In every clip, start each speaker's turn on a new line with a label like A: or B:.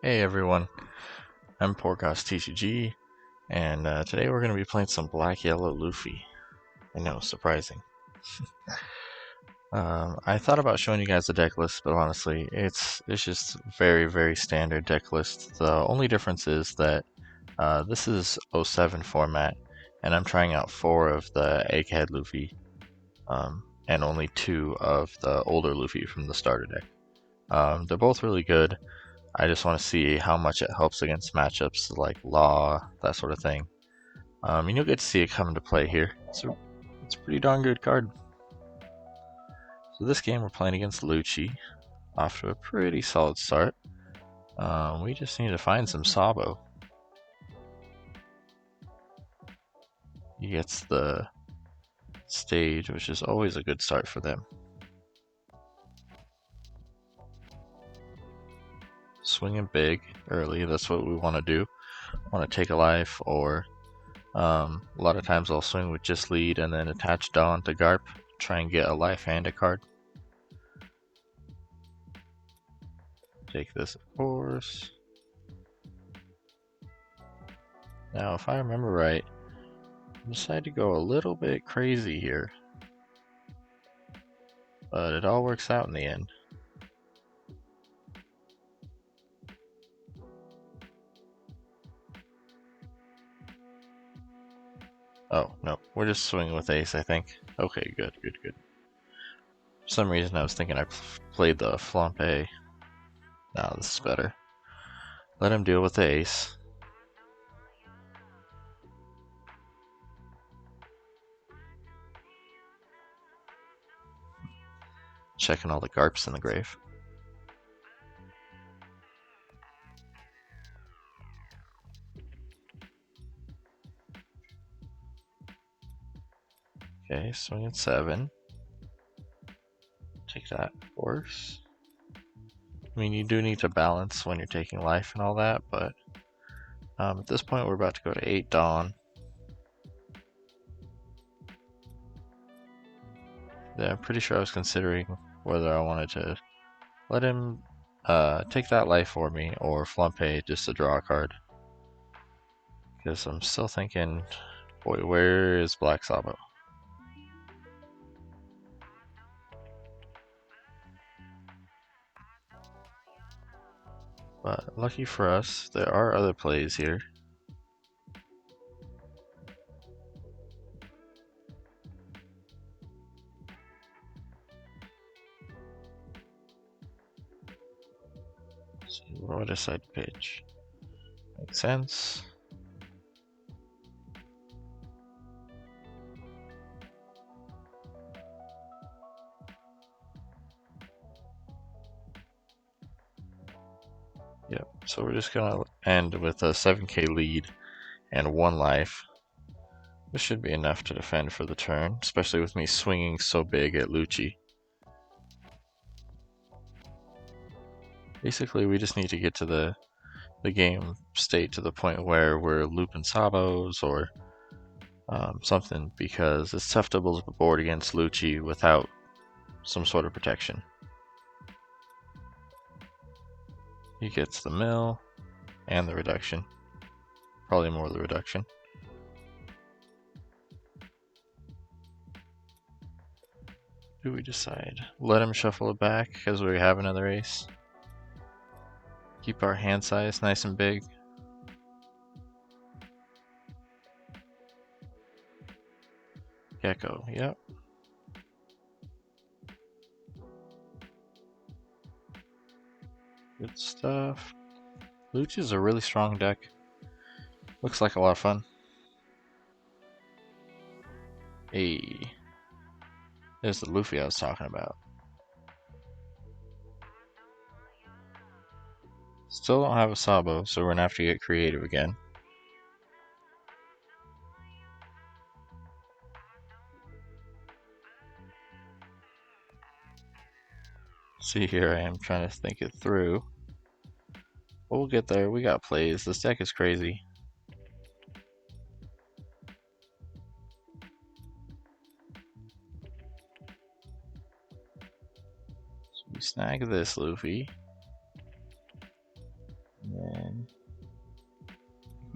A: Hey everyone, I'm Portgas TCG, and today we're going to be playing some Black Yellow Luffy. I know, surprising. I thought about showing you guys the deck list, but honestly, it's just very standard deck list. The only difference is that this is 07 format, and I'm trying out 4 of the Egghead Luffy, and only 2 of the older Luffy from the starter deck. They're both really good. I just want to see how much it helps against matchups like Law, that sort of thing. And you'll get to see it come into play here. It's a pretty darn good card. So this game we're playing against Lucci, off to a pretty solid start. We just need to find some Sabo. He gets the stage, which is always a good start for them. Swinging big early, that's what we want to do. Want to take a life, or a lot of times I'll swing with just lead and then attach Dawn to Garp, try and get a life and a card. Take this, of course. Now, if I remember right, I decided to go a little bit crazy here, but it all works out in the end. Oh, no, we're just swinging with ace, I think. Okay, good. For some reason I was thinking I played the flampe. Now this is better. Let him deal with the ace. Checking all the garps in the grave. Okay, swing at 7. Take that, of course. I mean, you do need to balance when you're taking life and all that, but at this point we're about to go to 8 Dawn. Yeah, I'm pretty sure I was considering whether I wanted to let him take that life for me or flampe just to draw a card. Because I'm still thinking, boy, where is Black Sabo? But lucky for us, there are other plays here. So what do I decide to pitch? Makes sense. Yep, so we're just gonna end with a 7k lead and 1 life. This should be enough to defend for the turn, especially with me swinging so big at Lucci. Basically, we just need to get to the game state to the point where we're looping Sabos or something, because it's tough to build up a board against Lucci without some sort of protection. He gets the mill and the reduction. Probably more the reduction. Do we decide? Let him shuffle it back because we have another ace. Keep our hand size nice and big. Gecko, yep. Good stuff. Lucci is a really strong deck. Looks like a lot of fun. Hey, there's the Luffy I was talking about. Still don't have a Sabo, so we're gonna have to get creative again. See, here I am trying to think it through. But we'll get there. We got plays. This deck is crazy. So we snag this Luffy.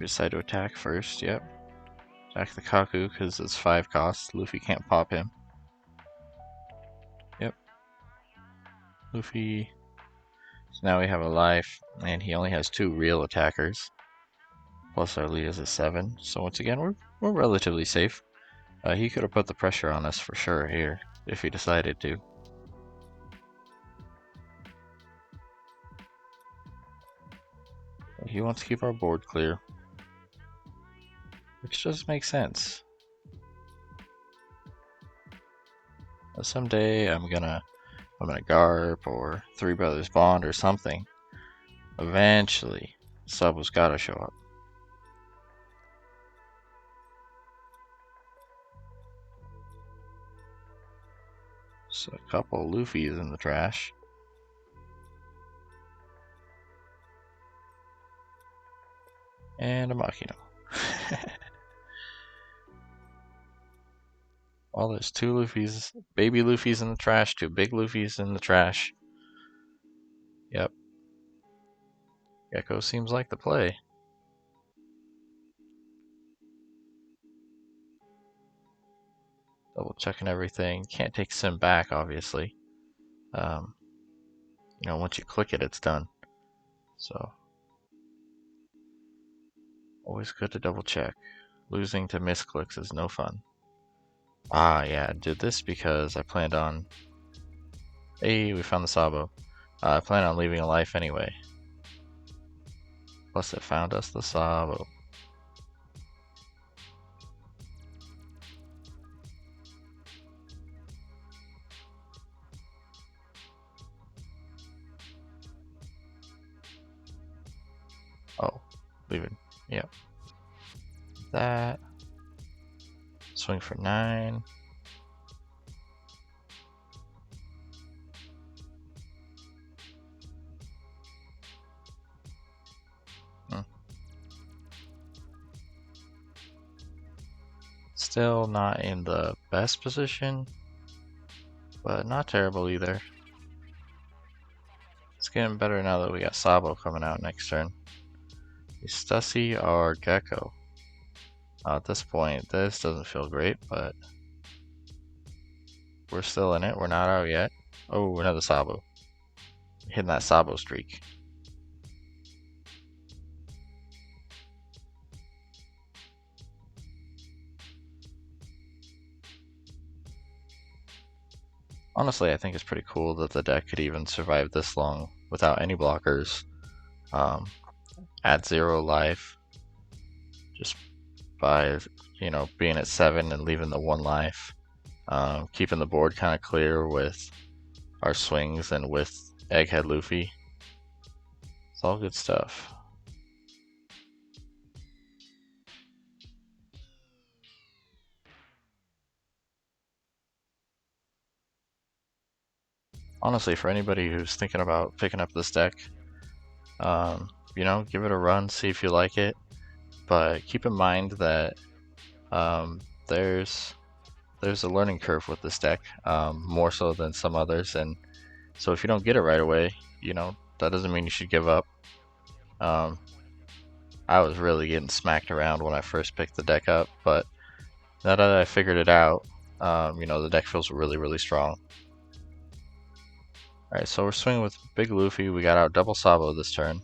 A: We decide to attack first, yep. Attack the Kaku because it's 5 costs. Luffy can't pop him. Yep. Luffy. So now we have a life, and he only has 2 real attackers. Plus our lead is a 7. So once again, we're relatively safe. He could have put the pressure on us for sure here, if he decided to. He wants to keep our board clear, which does make sense. Someday I'm gonna Garp or Three Brothers Bond or something. Eventually, Sabo's gotta show up. So a couple Luffy's in the trash. And a Makino. Well, there's 2 Luffy's, baby Luffy's in the trash, 2 big Luffy's in the trash. Yep. Gecko seems like the play. Double checking everything. Can't take Sim back, obviously. Once you click it, it's done. So, always good to double check. Losing to misclicks is no fun. Ah, yeah, I did this because I planned on... Hey, we found the Sabo. I planned on leaving a life anyway. Plus it found us the Sabo. Oh, leaving. Yep. That. Swing for 9. Still not in the best position, but not terrible either. It's getting better now that we got Sabo coming out next turn. Is Stussy or Gecko? At this point, this doesn't feel great, but we're still in it. We're not out yet. Oh, another Sabo. Hitting that Sabo streak. Honestly, I think it's pretty cool that the deck could even survive this long without any blockers. At 0 life, just by being at 7 and leaving the 1 life, keeping the board kind of clear with our swings and with Egghead Luffy. It's all good stuff. Honestly, for anybody who's thinking about picking up this deck, give it a run, see if you like it. But keep in mind that there's a learning curve with this deck, more so than some others. And so if you don't get it right away, that doesn't mean you should give up. I was really getting smacked around when I first picked the deck up, but now that I figured it out, the deck feels really, really strong. Alright, so we're swinging with Big Luffy. We got out double Sabo this turn.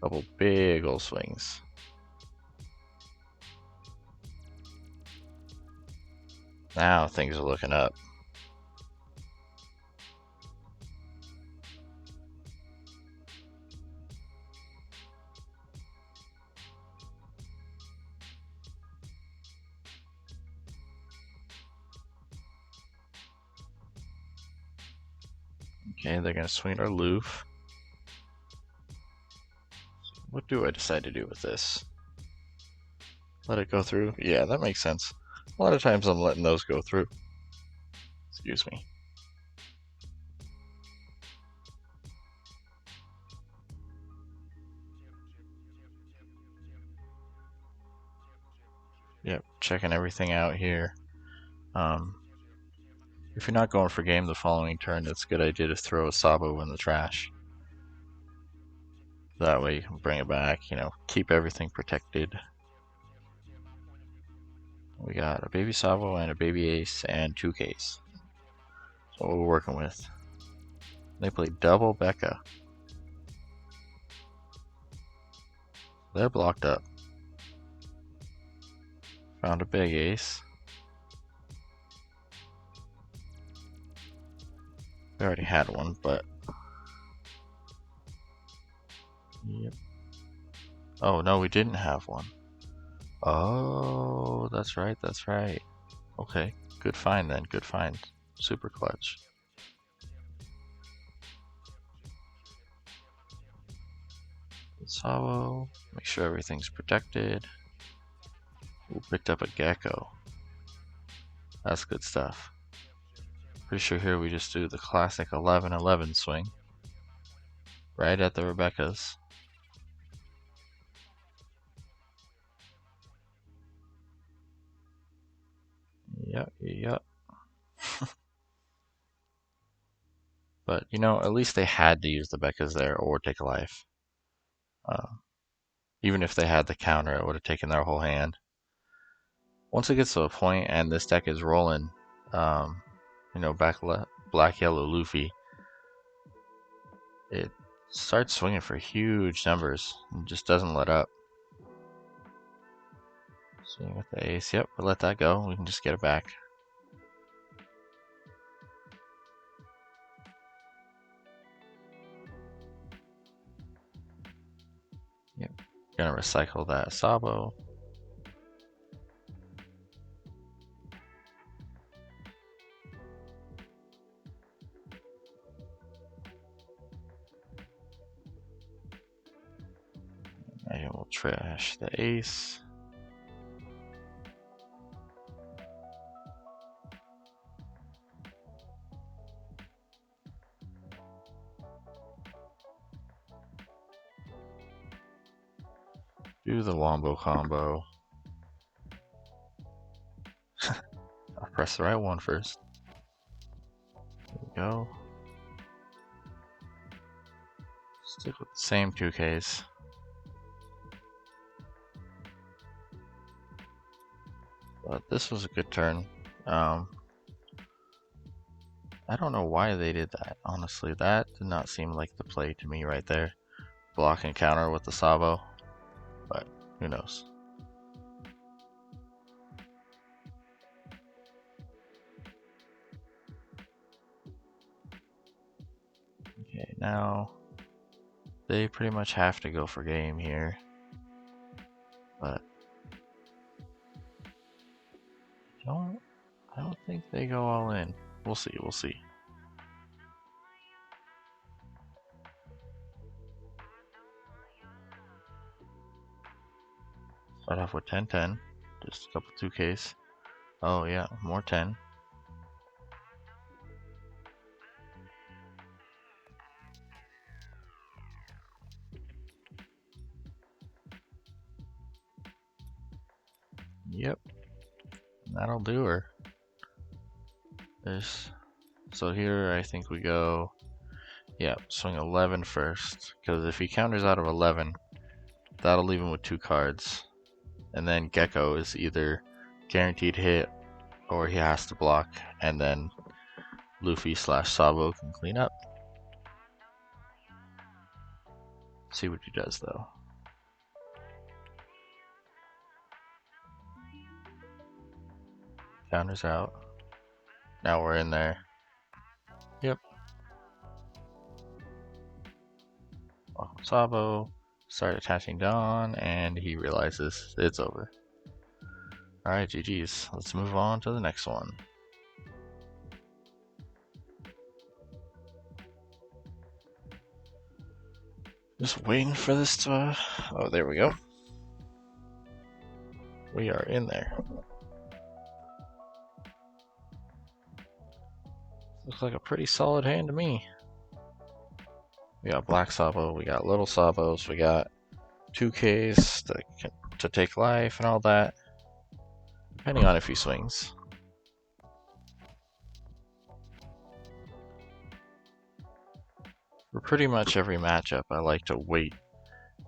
A: Couple big ol' swings. Now things are looking up. Okay, they're gonna swing our Luffy. What do I decide to do with this? Let it go through? Yeah, that makes sense. A lot of times I'm letting those go through. Excuse me. Yep, checking everything out here. If you're not going for game the following turn, it's a good idea to throw a Sabo in the trash. That way you can bring it back, you know, keep everything protected. We got a baby Sabo and a baby Ace and 2Ks. That's what we're working with. They play double Becca. They're blocked up. Found a big Ace. We already had one, but... Yep. Oh, no, we didn't have one. Oh, that's right, that's right. Okay, good find then, good find. Super clutch. Sabo, make sure everything's protected. We picked up a gecko. That's good stuff. Pretty sure here we just do the classic 11-11 swing. Right at the Rebecca's. Yep. But, you know, at least they had to use the Beccas there or take a life. Even if they had the counter, it would have taken their whole hand. Once it gets to a point and this deck is rolling, you know, black, yellow, Luffy, it starts swinging for huge numbers and just doesn't let up. Swing with the ace, yep, we'll let that go. We can just get it back. Yep, gonna recycle that Sabo. And we'll trash the ace. Do the wombo combo. I'll press the right one first. There we go. Stick with the same 2Ks. But this was a good turn. I don't know why they did that, honestly. That did not seem like the play to me right there. Block and counter with the Sabo. But who knows. Okay, now they pretty much have to go for game here. But I don't think they go all in. We'll see. Start off with 10-10. Just a couple 2Ks. Oh yeah, more 10. Yep. That'll do her. So here I think we go, yeah, swing 11 first, because if he counters out of 11, that'll leave him with 2 cards. And then Gecko is either guaranteed hit or he has to block, and then Luffy / Sabo can clean up. See what he does though. Counters out. Now we're in there. Yep. Sabo, start attaching Dawn, and he realizes it's over. Alright, GG's. Let's move on to the next one. Just waiting for this to... oh, there we go. We are in there. Looks like a pretty solid hand to me. We got Black Sabo, we got Little Sabos, we got 2Ks to take life and all that. Depending on if he swings. For pretty much every matchup, I like to wait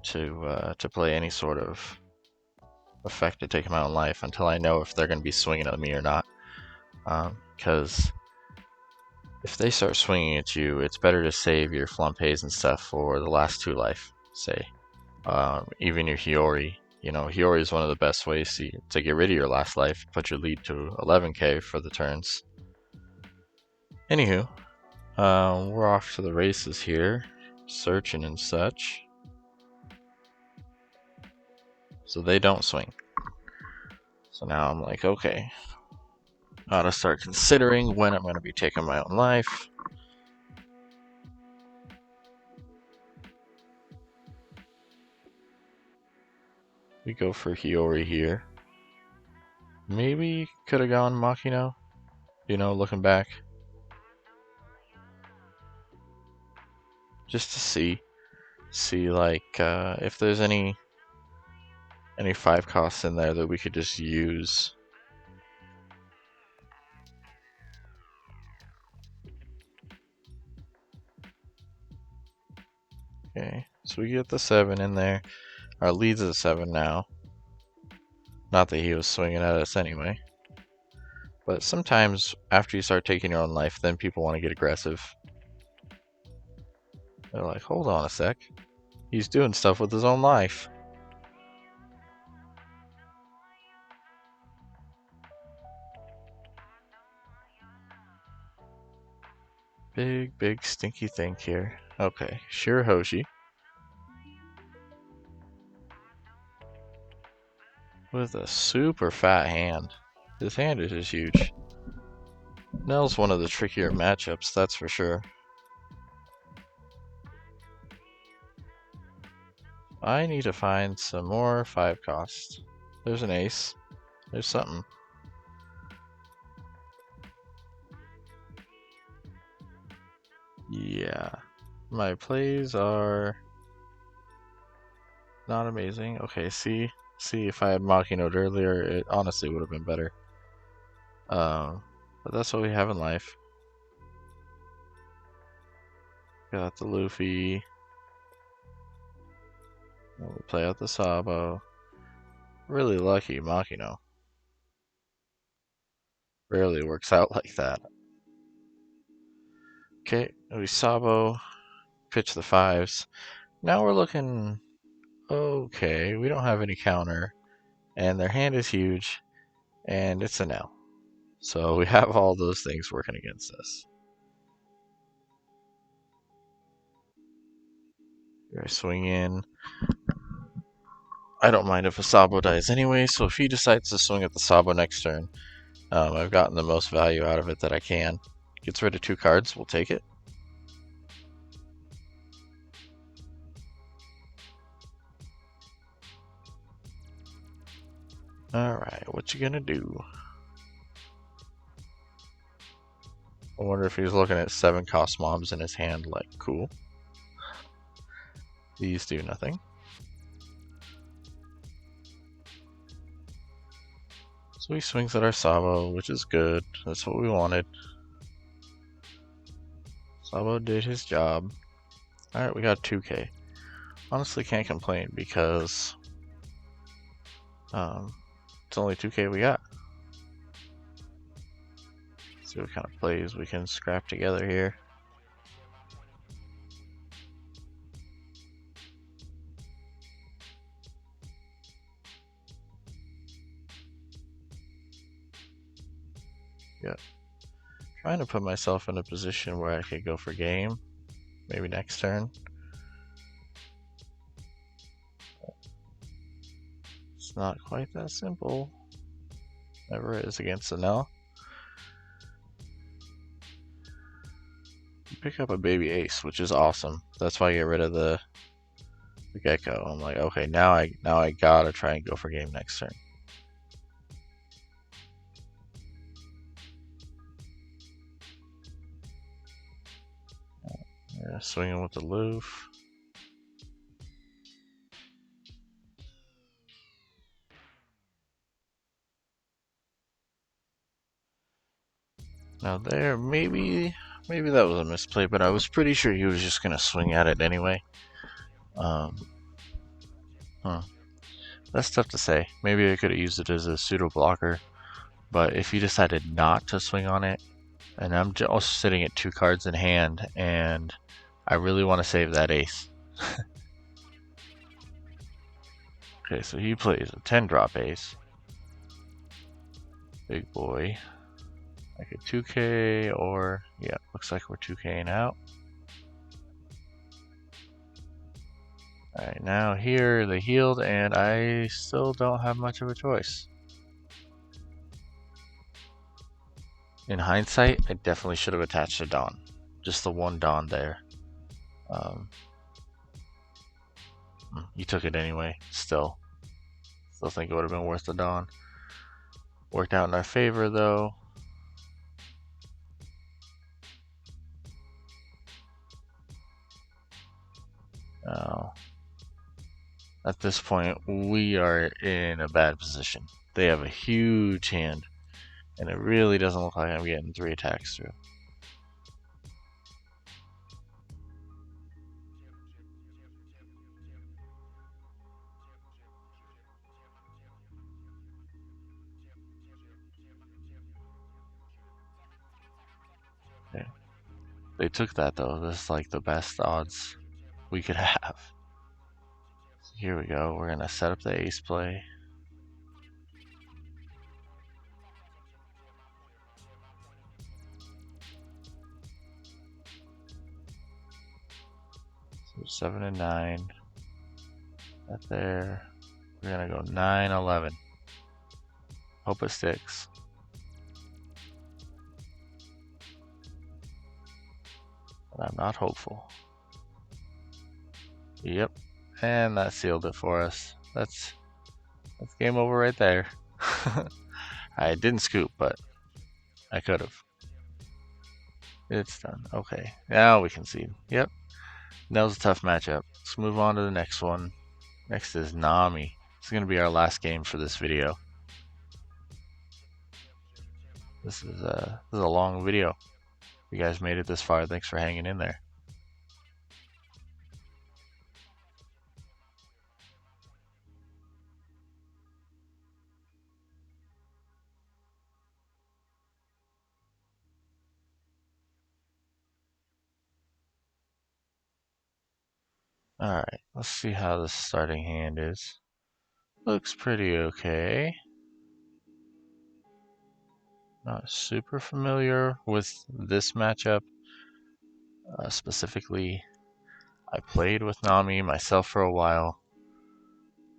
A: to play any sort of effect to take them out in life until I know if they're going to be swinging at me or not. Because if they start swinging at you, it's better to save your Flampeys and stuff for the last 2 life, say. Even your Hiyori. You know, Hiyori is one of the best ways to get rid of your last life, put your lead to 11k for the turns. Anywho, we're off to the races here, searching and such. So they don't swing. So now I'm like, okay, gotta start considering when I'm gonna be taking my own life. We go for Hiyori here. Maybe could have gone Makino, you know, looking back. Just to see like if there's any 5 costs in there that we could just use. Okay, so we get the 7 in there. Our lead's at 7 now. Not that he was swinging at us anyway. But sometimes after you start taking your own life, then people want to get aggressive. They're like, hold on a sec. He's doing stuff with his own life. Big stinky thing here. Okay, Shirahoshi. With a super fat hand. His hand is just huge. Enel's one of the trickier matchups, that's for sure. I need to find some more 5 costs. There's an ace. There's something. Yeah. My plays are not amazing. Okay, see if I had Makino'd earlier, it honestly would have been better. But that's what we have in life. Got the Luffy. We play out the Sabo. Really lucky Makino. Rarely works out like that. Okay, we Sabo, pitch the 5s. Now we're looking okay. We don't have any counter, and their hand is huge, and it's an L. So we have all those things working against us. I swing in. I don't mind if a Sabo dies anyway, so if he decides to swing at the Sabo next turn, I've gotten the most value out of it that I can. Gets rid of 2 cards, we'll take it. Alright, what you gonna do? I wonder if he's looking at 7 cost mobs in his hand, like, cool. These do nothing. So he swings at our Sabo, which is good. That's what we wanted. Sabo did his job. Alright, we got 2k. Honestly, can't complain because it's only 2k we got. Let's see what kind of plays we can scrap together here. Yeah. Trying to put myself in a position where I could go for game. Maybe next turn. It's not quite that simple. Never is against Enel. Pick up a baby ace, which is awesome. That's why I get rid of the gecko. I'm like, okay, now I gotta try and go for game next turn. Yeah, swinging with the loof. Now there, maybe that was a misplay, but I was pretty sure he was just gonna swing at it anyway. That's tough to say. Maybe I could have used it as a pseudo blocker, but if you decided not to swing on it, and I'm just sitting at 2 cards in hand, and I really want to save that ace. Okay, so he plays a 10 drop ace. Big boy. Like a 2k, or yeah, looks like we're 2k'ing out. Alright, now here they healed, and I still don't have much of a choice. In hindsight, I definitely should have attached a Dawn. Just the one Dawn there. You took it anyway, still. Still think it would have been worth the Dawn. Worked out in our favor, though. Now, at this point, we are in a bad position. They have a huge hand, and it really doesn't look like I'm getting 3 attacks through. Okay. They took that though. This is like the best odds we could have. So here we go. We're gonna set up the ace play. So 7 and 9. That there. We're gonna go 9, 11. Hope it sticks. But I'm not hopeful. Yep. And that sealed it for us. That's game over right there. I didn't scoop, but I could have. It's done. Okay. Now we can see. Yep. That was a tough matchup. Let's move on to the next one. Next is Nami. It's going to be our last game for this video. This is a long video. If you guys made it this far, thanks for hanging in there. Alright, let's see how the starting hand is. Looks pretty okay. Not super familiar with this matchup. Specifically, I played with Nami myself for a while,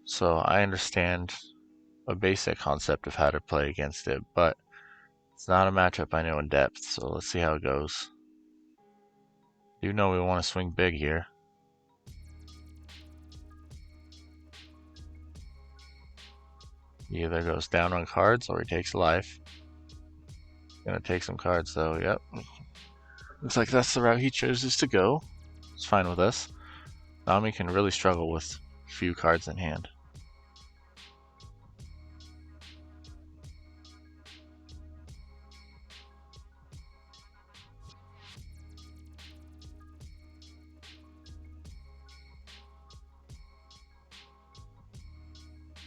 A: so I understand a basic concept of how to play against it, but it's not a matchup I know in depth, so let's see how it goes. You know we want to swing big here. He either goes down on cards or he takes life. Gonna take some cards though, yep. Looks like that's the route he chooses to go. It's fine with us. Nami can really struggle with few cards in hand.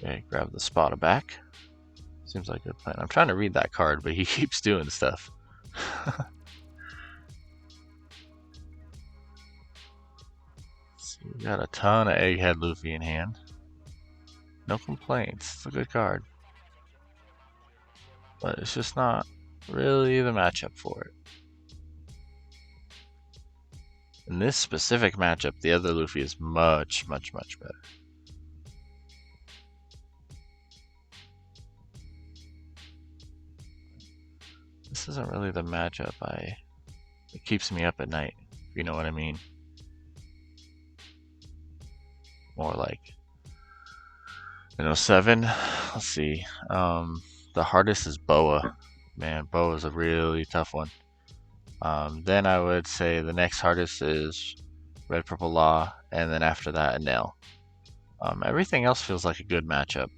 A: Okay, grab the spotter back. Seems like a good plan. I'm trying to read that card, but he keeps doing stuff. So we got a ton of Egghead Luffy in hand. No complaints. It's a good card. But it's just not really the matchup for it. In this specific matchup, the other Luffy is much, much, much better. This isn't really the matchup it keeps me up at night, if you know what I mean. More like an 07. Let's see. The hardest is Boa. Man, Boa is a really tough one. Then I would say the next hardest is Red Purple Law, and then after that, Enel. Everything else feels like a good matchup,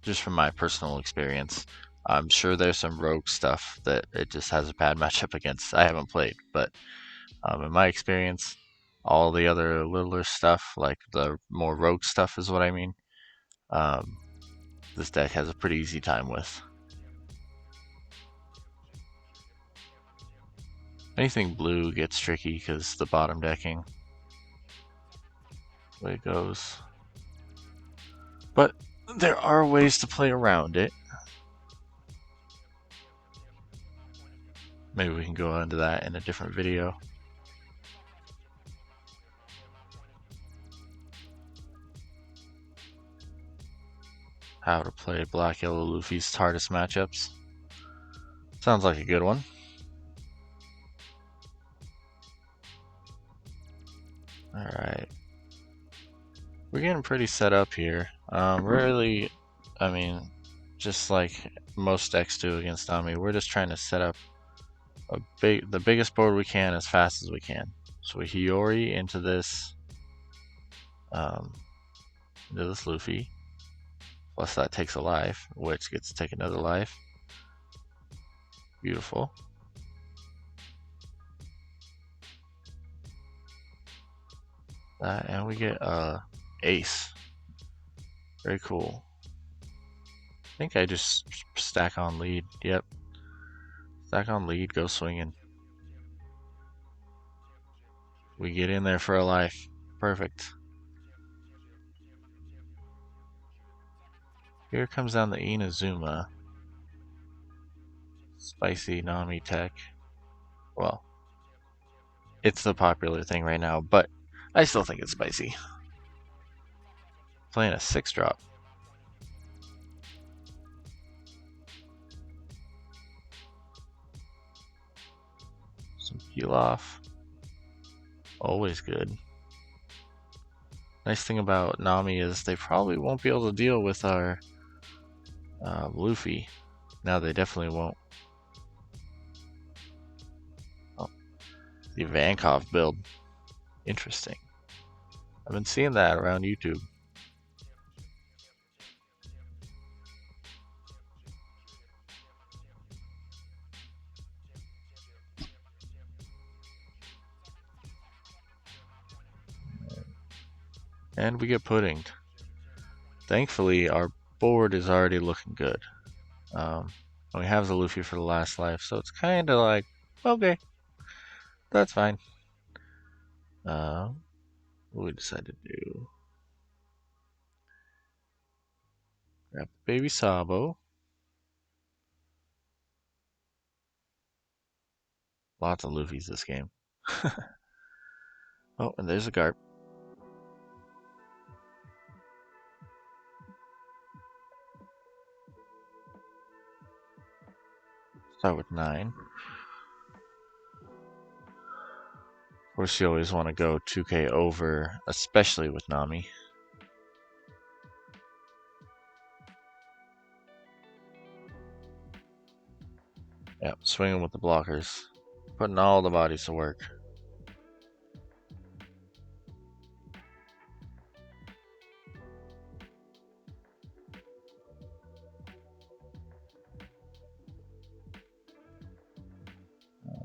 A: just from my personal experience. I'm sure there's some rogue stuff that it just has a bad matchup against. I haven't played, but in my experience, all the other littler stuff, like the more rogue stuff is what I mean, this deck has a pretty easy time with. Anything blue gets tricky because the bottom decking, the way it goes. But there are ways to play around it. Maybe we can go into that in a different video. How to play Black Yellow Luffy's hardest matchups. Sounds like a good one. Alright. We're getting pretty set up here. Really, I mean, just like most decks do against Nami, we're just trying to set up the biggest board we can as fast as we can. So we Hiyori into this Luffy. Plus that takes a life, which gets to take another life. Beautiful. And we get ace. Very cool. I think I just stack on lead. Yep. Stack on lead, go swinging. We get in there for a life. Perfect. Here comes down the Inazuma. Spicy Nami tech. Well, it's the popular thing right now, but I still think it's spicy. Playing a 6-drop. Some peel off. Always good. Nice thing about Nami is they probably won't be able to deal with our Luffy. Now they definitely won't. Oh, the Vankov build. Interesting. I've been seeing that around YouTube. And we get puddinged. Thankfully, our board is already looking good. We have the Luffy for the last life, so it's kind of like, okay, that's fine. What we decide to do? Grab the baby Sabo. Lots of Luffys this game. Oh, and there's a Garp. Start with 9. Of course, you always want to go 2k over, especially with Nami. Yep, swinging with the blockers. Putting all the bodies to work.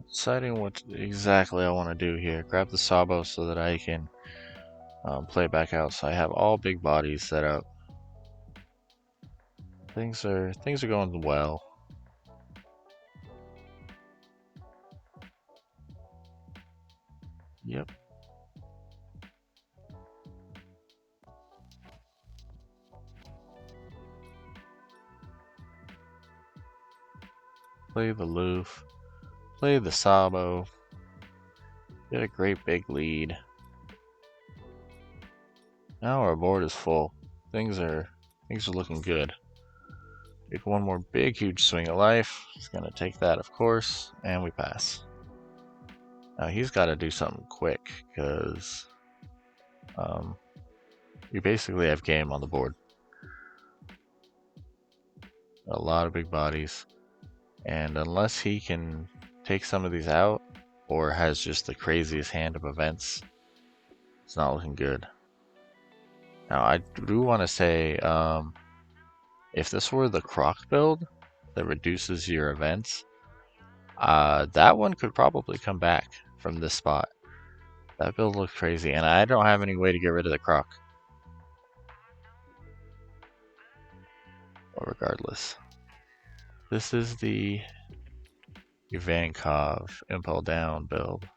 A: Deciding what exactly I want to do here. Grab the Sabo so that I can play it back out. So I have all big bodies set up. Things are going well. Yep. Play the Luffy. Play the Sabo. Get a great big lead. Now our board is full. Things are looking good. Take one more big huge swing of life. He's gonna take that, of course, and we pass. Now he's got to do something quick because we basically have game on the board. A lot of big bodies, and unless he can take some of these out or has just the craziest hand of events, it's not looking good. Now I do want to say, if this were the Croc build that reduces your events, that one could probably come back from this spot. That build looks crazy, and I don't have any way to get rid of the Croc. Well, regardless, this is the Ivankov Impel Down build.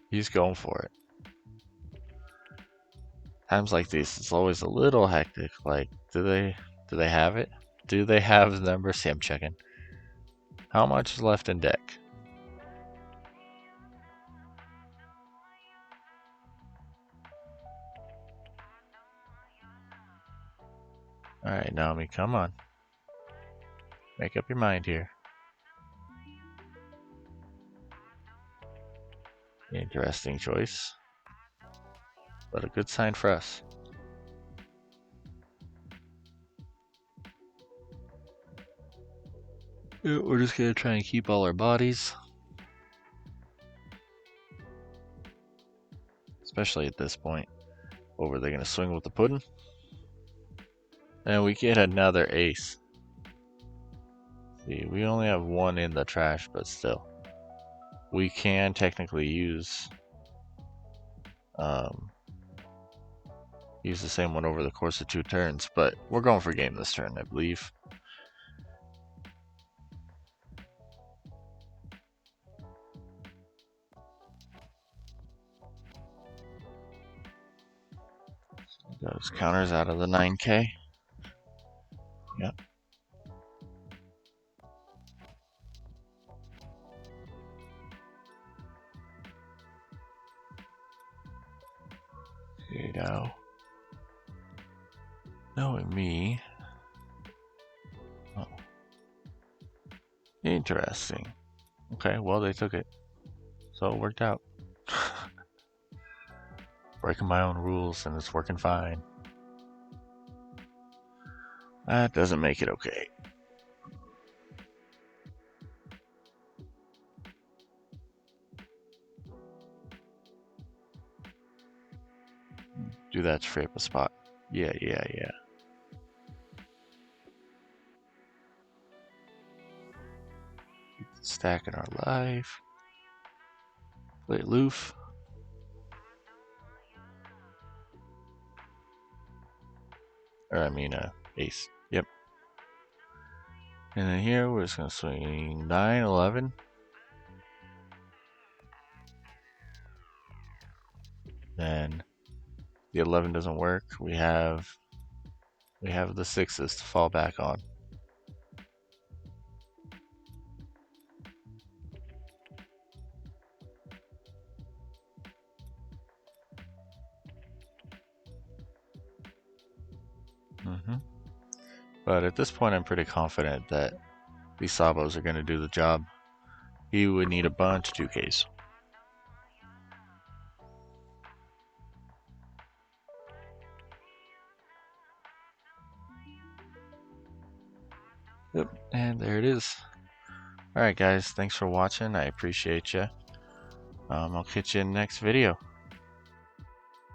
A: He's going for it. Times like these, it's always a little hectic. Like, do they have it? Do they have the number? See, I'm checking. How much is left in deck? Alright, Nami, come on. Make up your mind here. Interesting choice. But a good sign for us. We're just gonna try and keep all our bodies. Especially at this point. What were they gonna swing with the pudding? And we get another ace. See, we only have one in the trash, but still. We can technically use the same one over the course of 2 turns, but we're going for game this turn, I believe. Those counters out of the 9K. Yep. Here you go. Knowing me. Oh. Interesting. Okay, well, they took it. So it worked out. Breaking my own rules and it's working fine. That doesn't make it okay. Do that to free up a spot. Yeah. Stacking our life. Play Luffy. Or I mean ace. Yep. And then here we're just gonna swing 9, 11. Then the 11 doesn't work. We have the 6s to fall back on. But at this point, I'm pretty confident that these Sabos are going to do the job. He would need a bunch of 2Ks. Yep, and there it is. Alright guys, thanks for watching. I appreciate you. I'll catch you in the next video.